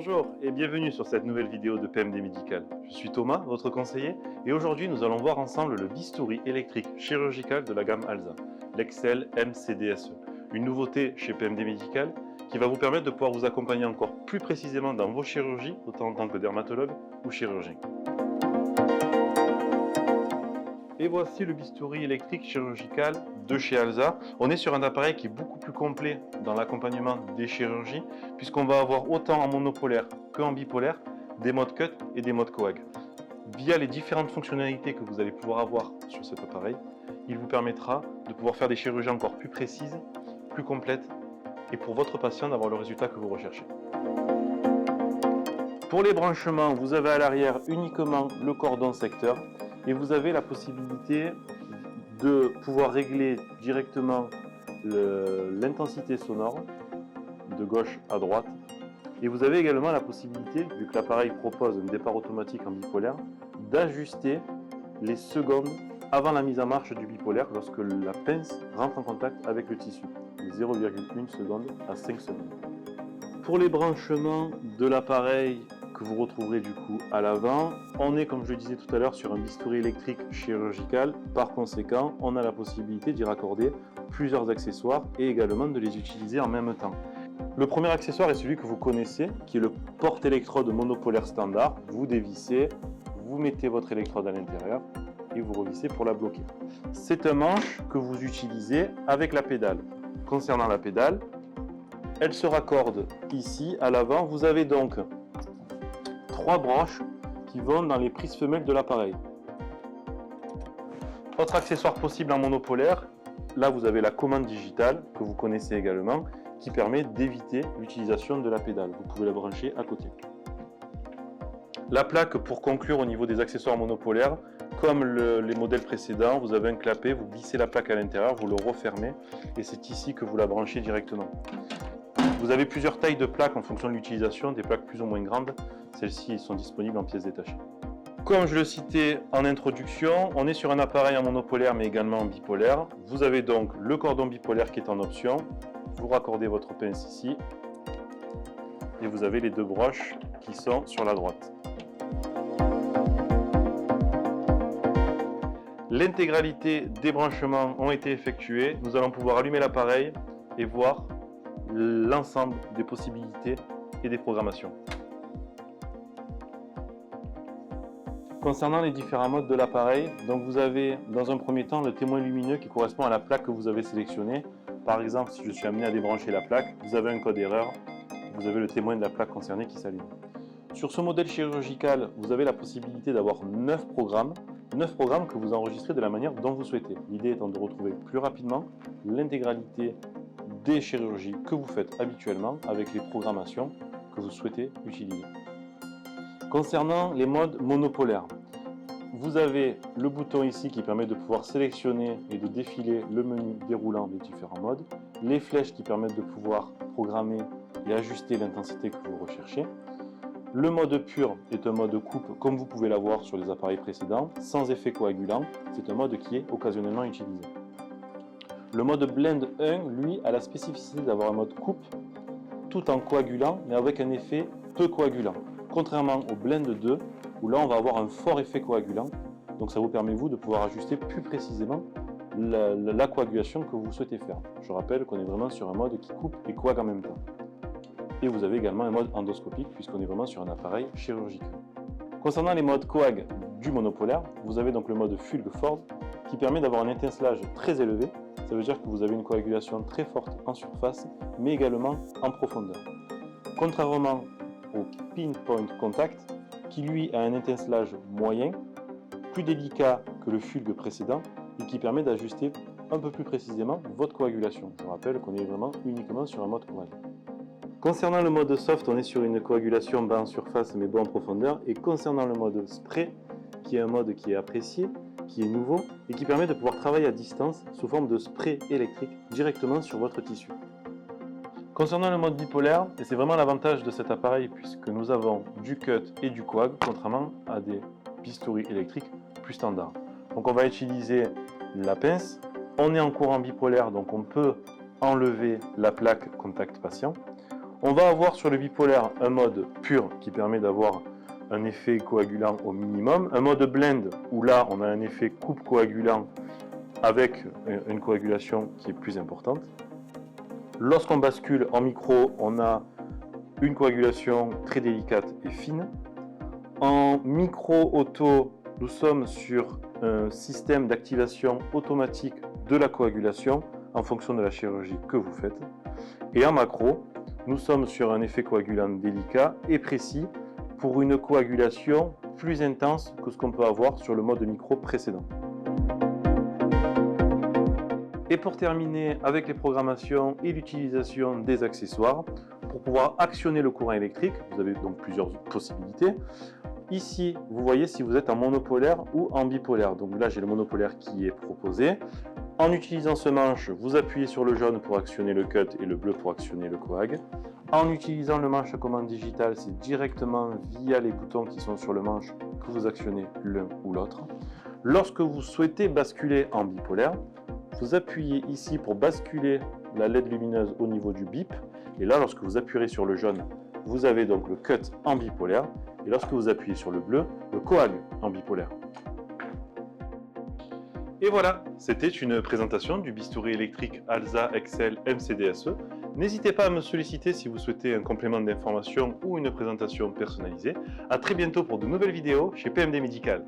Bonjour et bienvenue sur cette nouvelle vidéo de PMD Médical. Je suis Thomas, votre conseiller, et aujourd'hui nous allons voir ensemble le bistouri électrique chirurgical de la gamme Alza, l'Excel MCDSE, une nouveauté chez PMD Médical qui va vous permettre de pouvoir vous accompagner encore plus précisément dans vos chirurgies, autant en tant que dermatologue ou chirurgien. Et voici le bistouri électrique chirurgical de chez Alza. On est sur un appareil qui est beaucoup plus complet dans l'accompagnement des chirurgies, puisqu'on va avoir autant en monopolaire qu'en bipolaire des modes cut et des modes coag. Via les différentes fonctionnalités que vous allez pouvoir avoir sur cet appareil, il vous permettra de pouvoir faire des chirurgies encore plus précises, plus complètes, et pour votre patient d'avoir le résultat que vous recherchez. Pour les branchements, vous avez à l'arrière uniquement le cordon secteur, et vous avez la possibilité de pouvoir régler directement l'intensité sonore de gauche à droite. Et vous avez également la possibilité, vu que l'appareil propose un départ automatique en bipolaire, d'ajuster les secondes avant la mise en marche du bipolaire lorsque la pince rentre en contact avec le tissu, de 0,1 seconde à 5 secondes. Pour les branchements de l'appareil que vous retrouverez du coup à l'avant, on est, comme je le disais tout à l'heure, sur un bistouri électrique chirurgical. Par conséquent, on a la possibilité d'y raccorder plusieurs accessoires et également de les utiliser en même temps. Le premier accessoire est celui que vous connaissez, qui est le porte-électrode monopolaire standard. Vous dévissez, vous mettez votre électrode à l'intérieur et vous revissez pour la bloquer. C'est un manche que vous utilisez avec la pédale. Concernant la pédale, elle se raccorde ici à l'avant. Vous avez donc 3 branches qui vont dans les prises femelles de l'appareil. Autre accessoire possible en monopolaire, là vous avez la commande digitale que vous connaissez également, qui permet d'éviter l'utilisation de la pédale. Vous pouvez la brancher à côté. La plaque, pour conclure au niveau des accessoires monopolaires, comme les modèles précédents, vous avez un clapet, vous glissez la plaque à l'intérieur, vous le refermez et c'est ici que vous la branchez directement. Vous avez plusieurs tailles de plaques en fonction de l'utilisation, des plaques plus ou moins grandes. Celles-ci sont disponibles en pièces détachées. Comme je le citais en introduction, on est sur un appareil en monopolaire mais également en bipolaire. Vous avez donc le cordon bipolaire qui est en option. Vous raccordez votre pince ici et vous avez les 2 broches qui sont sur la droite. L'intégralité des branchements ont été effectués. Nous allons pouvoir allumer l'appareil et voir l'ensemble des possibilités et des programmations. Concernant les différents modes de l'appareil, donc vous avez dans un premier temps le témoin lumineux qui correspond à la plaque que vous avez sélectionnée. Par exemple, si je suis amené à débrancher la plaque, vous avez un code erreur, vous avez le témoin de la plaque concernée qui s'allume. Sur ce modèle chirurgical, vous avez la possibilité d'avoir 9 programmes que vous enregistrez de la manière dont vous souhaitez. L'idée étant de retrouver plus rapidement l'intégralité des chirurgies que vous faites habituellement avec les programmations que vous souhaitez utiliser. Concernant les modes monopolaires, vous avez le bouton ici qui permet de pouvoir sélectionner et de défiler le menu déroulant des différents modes, les flèches qui permettent de pouvoir programmer et ajuster l'intensité que vous recherchez. Le mode pur est un mode coupe comme vous pouvez l'avoir sur les appareils précédents, sans effet coagulant, c'est un mode qui est occasionnellement utilisé. Le mode Blend 1, lui, a la spécificité d'avoir un mode coupe tout en coagulant, mais avec un effet peu coagulant. Contrairement au Blend 2, où là on va avoir un fort effet coagulant, donc ça vous permet vous de pouvoir ajuster plus précisément la coagulation que vous souhaitez faire. Je rappelle qu'on est vraiment sur un mode qui coupe et coague en même temps. Et vous avez également un mode endoscopique, puisqu'on est vraiment sur un appareil chirurgical. Concernant les modes coag du monopolaire, vous avez donc le mode Fulg Force, qui permet d'avoir un étincelage très élevé. Ça veut dire que vous avez une coagulation très forte en surface, mais également en profondeur. Contrairement au Pinpoint Contact, qui lui a un étincelage moyen, plus délicat que le Fulg précédent, et qui permet d'ajuster un peu plus précisément votre coagulation. Je rappelle qu'on est vraiment uniquement sur un mode coag. Concernant le mode soft, on est sur une coagulation bas en surface mais bas en profondeur. Et concernant le mode spray, qui est un mode qui est apprécié, qui est nouveau et qui permet de pouvoir travailler à distance sous forme de spray électrique directement sur votre tissu. Concernant le mode bipolaire, et c'est vraiment l'avantage de cet appareil puisque nous avons du cut et du coag, contrairement à des bistouris électriques plus standards. Donc on va utiliser la pince, on est en courant bipolaire donc on peut enlever la plaque contact patient. On va avoir sur le bipolaire un mode pur qui permet d'avoir un effet coagulant au minimum, un mode blend où là on a un effet coupe coagulant avec une coagulation qui est plus importante. Lorsqu'on bascule en micro, on a une coagulation très délicate et fine. En micro-auto, nous sommes sur un système d'activation automatique de la coagulation en fonction de la chirurgie que vous faites. Et en macro, nous sommes sur un effet coagulant délicat et précis pour une coagulation plus intense que ce qu'on peut avoir sur le mode micro précédent. Et pour terminer avec les programmations et l'utilisation des accessoires, pour pouvoir actionner le courant électrique, vous avez donc plusieurs possibilités. Ici, vous voyez si vous êtes en monopolaire ou en bipolaire. Donc là, j'ai le monopolaire qui est proposé. En utilisant ce manche, vous appuyez sur le jaune pour actionner le cut et le bleu pour actionner le coag. En utilisant le manche à commande digitale, c'est directement via les boutons qui sont sur le manche que vous actionnez l'un ou l'autre. Lorsque vous souhaitez basculer en bipolaire, vous appuyez ici pour basculer la LED lumineuse au niveau du bip. Et là, lorsque vous appuyez sur le jaune, vous avez donc le cut en bipolaire. Et lorsque vous appuyez sur le bleu, le coag en bipolaire. Et voilà, c'était une présentation du bistouri électrique Alza XL MCDSE. N'hésitez pas à me solliciter si vous souhaitez un complément d'information ou une présentation personnalisée. A très bientôt pour de nouvelles vidéos chez PMD Médical.